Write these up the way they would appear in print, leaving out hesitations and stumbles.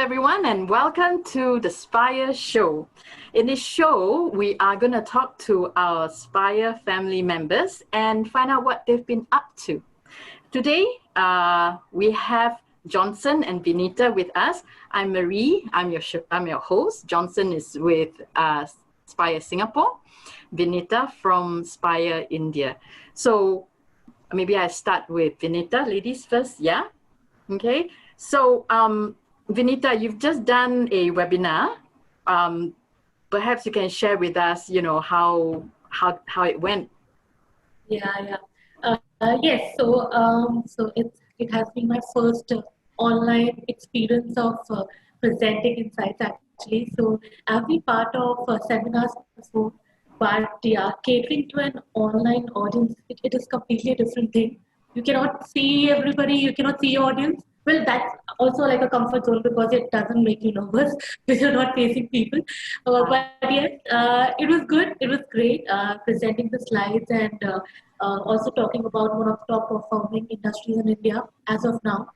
everyone, and welcome to the Spire Show. In this show, we are going to talk to our Spire family members and find out what they've been up to. Today, we have Johnson and Vinita with us. I'm Marie. I'm your host. Johnson is with Spire Singapore. Vinita from Spire India. So maybe I start with Vinita. Ladies first, yeah? Okay. So, Vinita, you've just done a webinar. Perhaps you can share with us, how it went. Yes. So it has been my first online experience of presenting insights actually. So I've been part of seminars before, but yeah, catering to an online audience, it is completely a different thing. You cannot see everybody, you cannot see your audience. Well, that's also like a comfort zone because it doesn't make you nervous because you're not facing people. But yes, it was good. It was great presenting the slides and also talking about one of the top performing industries in India as of now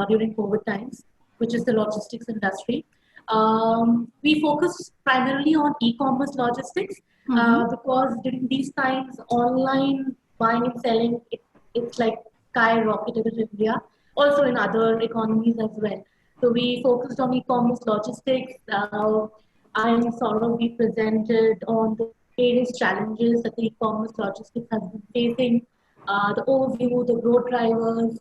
during COVID times, which is the logistics industry. We focus primarily on e-commerce logistics because during these times, online buying and selling, it's like skyrocketed in India, also in other economies as well. So we focused on e-commerce logistics. I and Saurav, we presented on the various challenges that the e-commerce logistics has been facing, the overview, the growth drivers,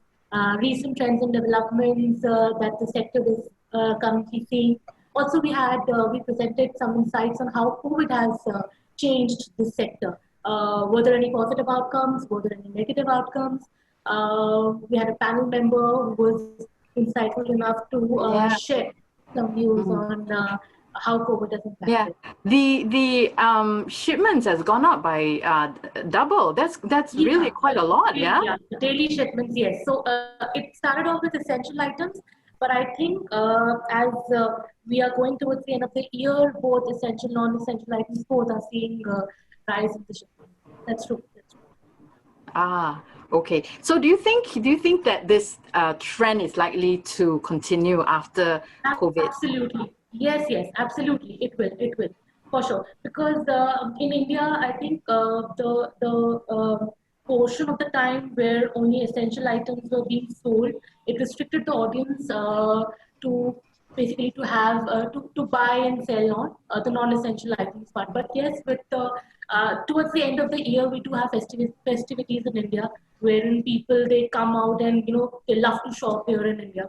recent trends and developments that the sector is currently seeing. Also, we presented some insights on how COVID has changed the sector. Were there any positive outcomes? Were there any negative outcomes? We had a panel member who was insightful enough to share some views on how COVID has impacted. Yeah, the shipments has gone up by double. That's really quite a lot, yeah? Yeah, the daily shipments, yes. So it started off with essential items, but I think as we are going towards the end of the year, both essential, non-essential items both are seeing rise in the shipments. That's true. That's true. Ah, okay. So do you think that this trend is likely to continue after COVID? Absolutely. Yes, absolutely. It will, for sure. Because in India, I think the portion of the time where only essential items were being sold, it restricted the audience to basically to have to buy and sell on the non-essential items part. But yes, with towards the end of the year, we do have festivities in India wherein people they come out and they love to shop here in India.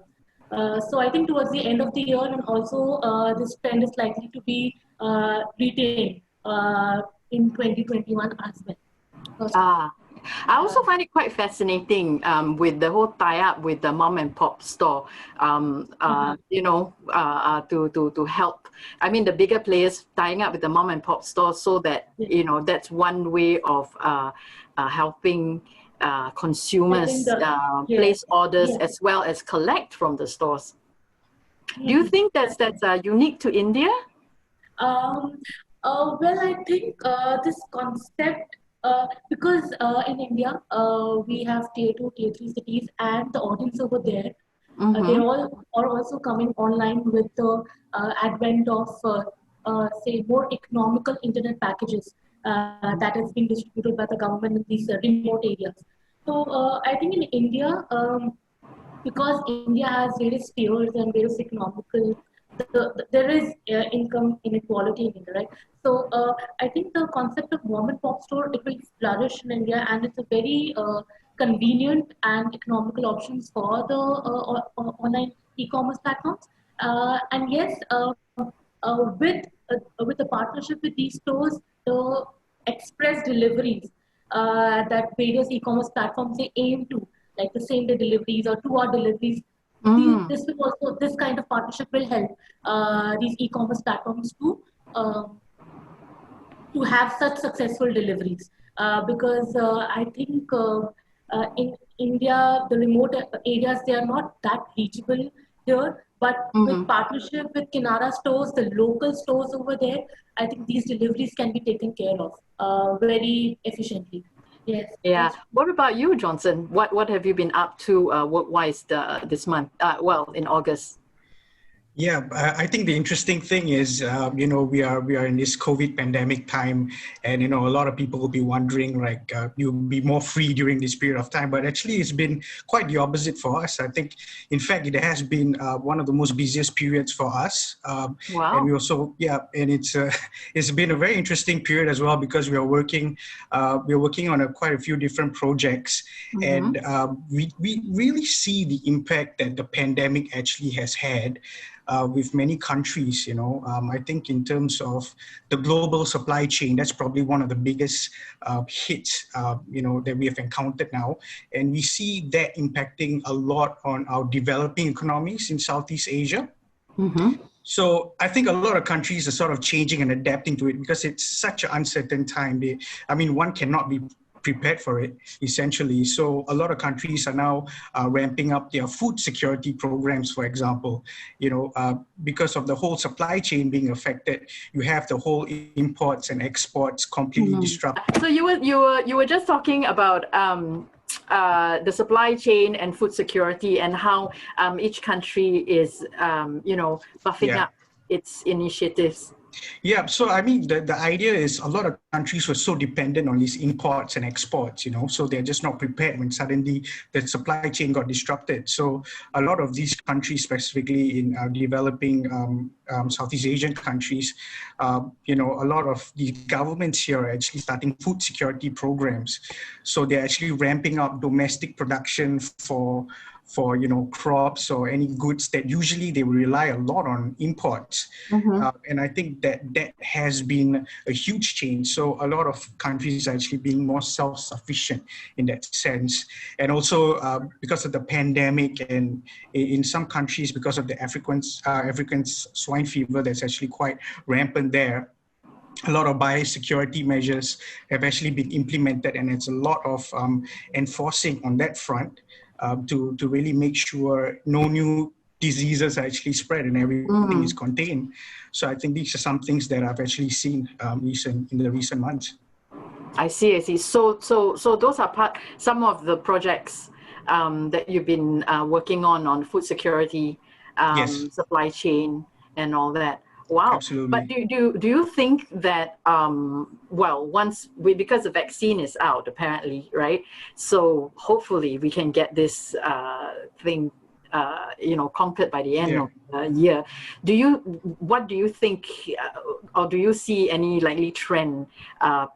So I think towards the end of the year and also this trend is likely to be retained in 2021 as well. I also find it quite fascinating with the whole tie-up with the mom and pop store, to help. I mean, the bigger players tying up with the mom and pop store so that, that's one way of helping consumers place orders as well as collect from the stores. Do you think that's unique to India? Well, I think this concept, because in India, we have tier 2, tier 3 cities, and the audience over there, they all are also coming online with the advent of, say, more economical internet packages that is being distributed by the government in these remote areas. So I think in India, because India has various tiers and various economical, there is income inequality in India, right? So I think the concept of mom and pop store, it will flourish in India, and it's a very convenient and economical options for the online e-commerce platforms. And yes, with the partnership with these stores, the express deliveries that various e-commerce platforms they aim to, like the same day deliveries or 2-hour deliveries. This kind of partnership will help these e-commerce platforms to have such successful deliveries because I think in India the remote areas they are not that reachable here, but with partnership with Kinara stores, the local stores over there, I think these deliveries can be taken care of very efficiently. Yes. Yeah. What about you, Johnson? What have you been up to work-wise this month? Well, in August. Yeah, I think the interesting thing is, we are in this COVID pandemic time, and a lot of people will be wondering, like, you'll be more free during this period of time. But actually, it's been quite the opposite for us. I think, in fact, it has been one of the most busiest periods for us, and Wow. we also, yeah, and it's it's been a very interesting period as well because we are working on quite a few different projects, Mm-hmm. and we really see the impact that the pandemic actually has had with many countries. I think in terms of the global supply chain, that's probably one of the biggest hits, that we have encountered now. And we see that impacting a lot on our developing economies in Southeast Asia. Mm-hmm. So I think a lot of countries are sort of changing and adapting to it because it's such an uncertain time. One cannot be prepared for it, essentially. So a lot of countries are now ramping up their food security programs, for example. Because of the whole supply chain being affected, you have the whole imports and exports completely Mm-hmm. disrupted. So you were just talking about the supply chain and food security and how each country is buffing Yeah. up its initiatives. Yeah, so I mean, the idea is a lot of countries were so dependent on these imports and exports, so they're just not prepared when suddenly the supply chain got disrupted. So a lot of these countries, specifically in developing Southeast Asian countries, a lot of the governments here are actually starting food security programs. So they're actually ramping up domestic production for crops or any goods that usually they rely a lot on imports. Mm-hmm. And I think that has been a huge change. So a lot of countries are actually being more self-sufficient in that sense. And also because of the pandemic, and in some countries because of the African swine fever that's actually quite rampant there, a lot of biosecurity measures have actually been implemented, and it's a lot of enforcing on that front to really make sure no new diseases are actually spread and everything is contained. So I think these are some things that I've actually seen in the recent months. I see. So those are some of the projects that you've been working on food security, Yes, supply chain, and all that. Wow. But absolutely. do you think that because the vaccine is out apparently, right? So hopefully we can get this thing conquered by the end Yeah. of the year. What do you think, or do you see any likely trend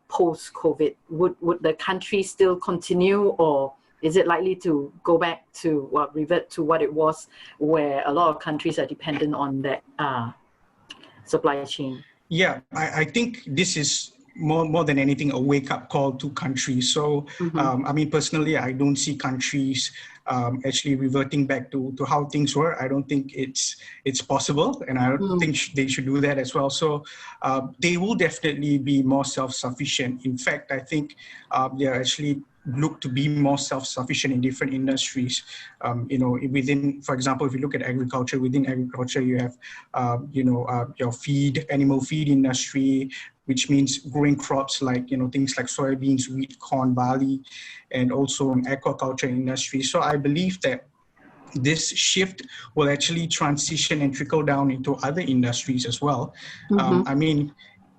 post-COVID? Would the country still continue, or is it likely to go back to revert to what it was, where a lot of countries are dependent on that supply chain? Yeah, I think this is more than anything a wake-up call to countries. So, Mm-hmm. personally, I don't see countries actually reverting back to how things were. I don't think it's possible, and I don't think they should do that as well. So, they will definitely be more self-sufficient. In fact, I think they are actually look to be more self-sufficient in different industries. Within, for example, if you look at agriculture, within agriculture, you have, your animal feed industry, which means growing crops like, things like soybeans, wheat, corn, barley, and also an aquaculture industry. So I believe that this shift will actually transition and trickle down into other industries as well. Mm-hmm.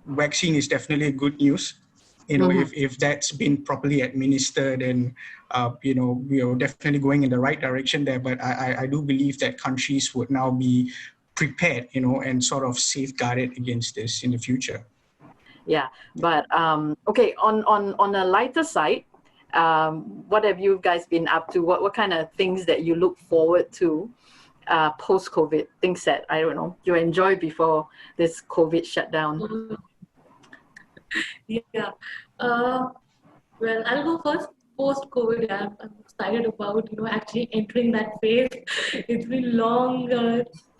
Vaccine is definitely good news. Mm-hmm. If that's been properly administered, and we are definitely going in the right direction there. But I do believe that countries would now be prepared, and sort of safeguarded against this in the future. Yeah, but okay. On a lighter side, what have you guys been up to? What kind of things that you look forward to post-COVID? Things that, I don't know, you enjoy before this COVID shutdown. Yeah. Well, I'll go first. Post-COVID, I'm excited about actually entering that phase. It's been long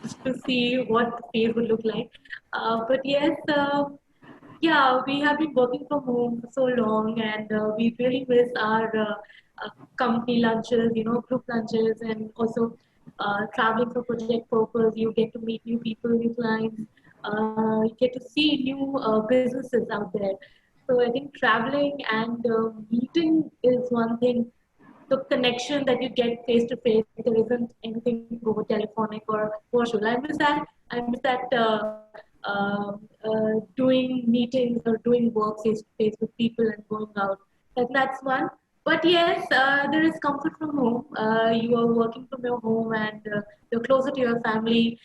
just to see what the phase would look like. But yes, yeah, we have been working from home for so long, and we really miss our company lunches, group lunches, and also traveling for project purpose. You get to meet new people, new clients, you get to see new businesses out there. So I think traveling and meeting is one thing the connection that you get face to face. There isn't anything over telephonic or virtual. I miss that. I miss that doing meetings or doing work face to face with people and going out. That's one. But yes, there is comfort from home. You are working from your home and you're closer to your family.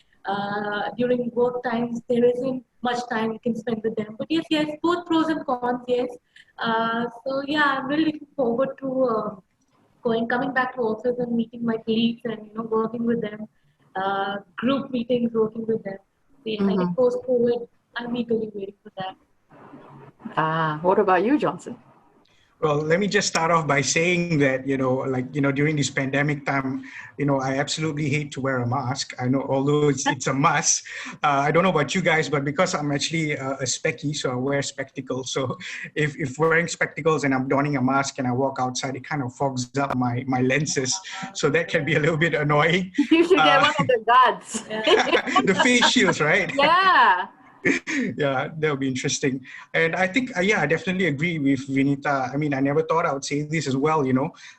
During work times, there isn't much time you can spend with them. But yes, both pros and cons, yes. So yeah, I'm really looking forward to coming back to office and meeting my colleagues and working with them. Group meetings, working with them. So yeah, I think post-COVID, I'm eagerly waiting for that. What about you, Johnson? Well, let me just start off by saying that, during this pandemic time, I absolutely hate to wear a mask. I know, although it's a must. I don't know about you guys, but because I'm actually a specky, so I wear spectacles. So if wearing spectacles and I'm donning a mask and I walk outside, it kind of fogs up my lenses. So that can be a little bit annoying. You should get one of the guards. The face shields, right? Yeah. Yeah, that'll be interesting. And I think, I definitely agree with Vinita. I mean, I never thought I would say this as well,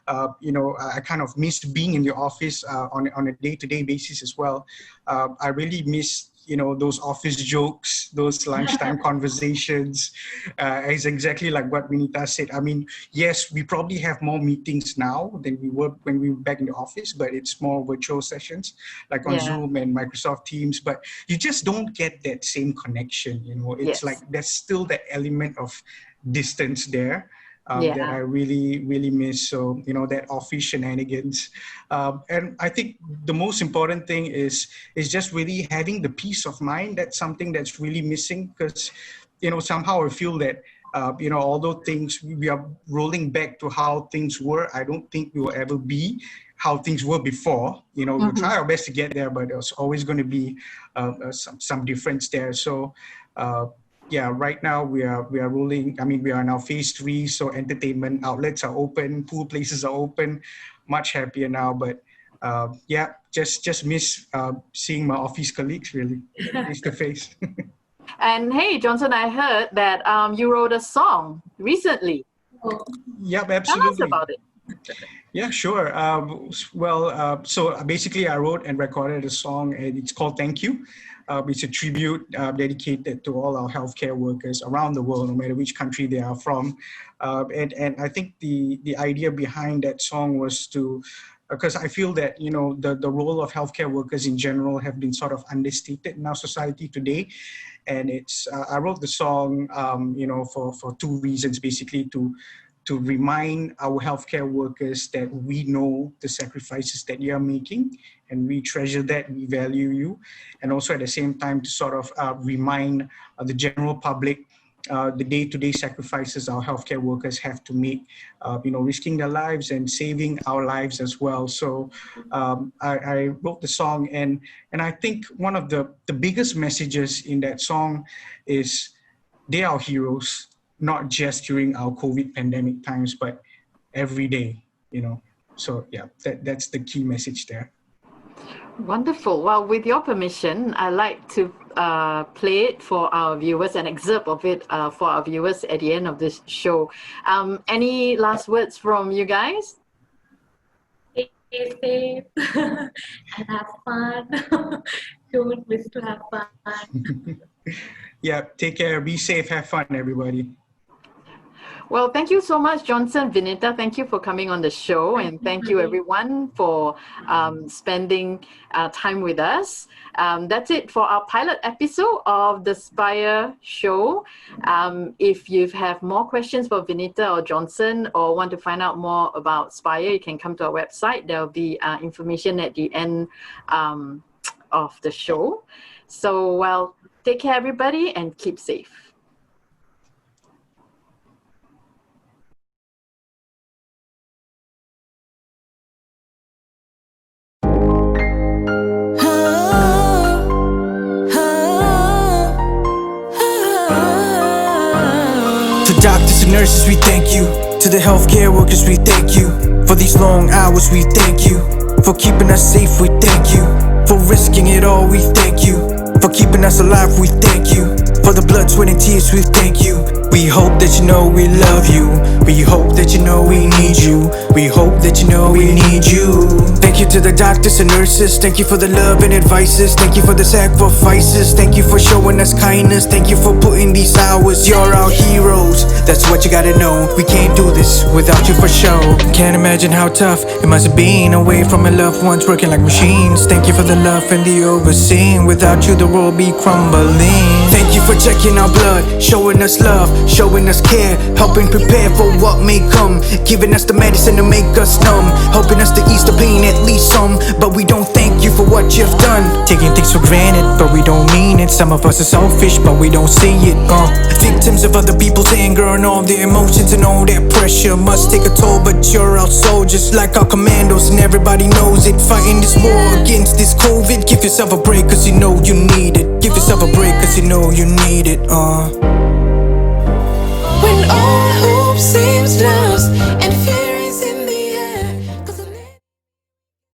I kind of miss being in the office on a day-to-day basis as well. I really miss those office jokes, those lunchtime conversations. Is exactly like what Vinita said. I mean, yes, we probably have more meetings now than we were when we were back in the office, but it's more virtual sessions like on Zoom and Microsoft Teams, but you just don't get that same connection, It's like there's still that element of distance there. That I really, really miss. So, that office shenanigans. And I think the most important thing is just really having the peace of mind. That's something that's really missing because, somehow I feel that, although we are rolling back to how things were, I don't think we will ever be how things were before. We'll try our best to get there, but there's always going to be some difference there. So, right now we are rolling. I mean, we are now phase 3, so entertainment outlets are open, pool places are open. Much happier now, but just miss seeing my office colleagues really face to face. And hey, Johnson, I heard that you wrote a song recently. Yep, absolutely. Tell us about it. Yeah, sure. So basically I wrote and recorded a song and it's called Thank You. It's a tribute dedicated to all our healthcare workers around the world, no matter which country they are from. And I think the idea behind that song was because I feel that, the role of healthcare workers in general have been sort of understated in our society today. And I wrote the song, for 2 reasons, basically to remind our healthcare workers that we know the sacrifices that you are making and we treasure that, we value you. And also at the same time to sort of remind the general public the day-to-day sacrifices our healthcare workers have to make, risking their lives and saving our lives as well. So I wrote the song and I think one of the biggest messages in that song is they are heroes, not just during our COVID pandemic times, but every day, So that's the key message there. Wonderful. Well, with your permission, I'd like to play it for our viewers, an excerpt of it for our viewers at the end of this show. Any last words from you guys? Stay safe and have fun. Don't miss to have fun. Yeah, take care. Be safe. Have fun, everybody. Well, thank you so much, Johnson, Vinita. Thank you for coming on the show. And thank you, everyone, for spending time with us. That's it for our pilot episode of the Spire Show. If you have more questions for Vinita or Johnson or want to find out more about Spire, you can come to our website. There will be information at the end of the show. So, well, take care, everybody, and keep safe. Doctors and nurses, we thank you. To the healthcare workers, we thank you. For these long hours, we thank you. For keeping us safe, we thank you. For risking it all, we thank you. For keeping us alive, we thank you. For the blood, sweat and tears, we thank you. We hope that you know we love you. We hope that you know we need you. we hope that you know we need you. Thank you to the doctors and nurses. Thank you for the love and advices. Thank you for the sacrifices. Thank you for showing us kindness. Thank you for putting these hours. You're our heroes, that's what you gotta know. We can't do this without you for sure. Can't imagine how tough it must have been away from my loved ones, working like machines. Thank you for the love and the overseeing. Without you the world be crumbling. Thank you for checking our blood, showing us love, showing us care, helping prepare for what may come, giving us the medicine to make us numb, helping us to ease the pain at least some. But we don't thank you for what you've done, taking things for granted but we don't mean it. Some of us are selfish but we don't see it. Victims of other people's anger and all their emotions and all that pressure must take a toll, but you're our soldiers like our commandos and everybody knows it. Fighting this war against this COVID. Give yourself a break cause you know you need it. Give yourself a break cause you know you need it.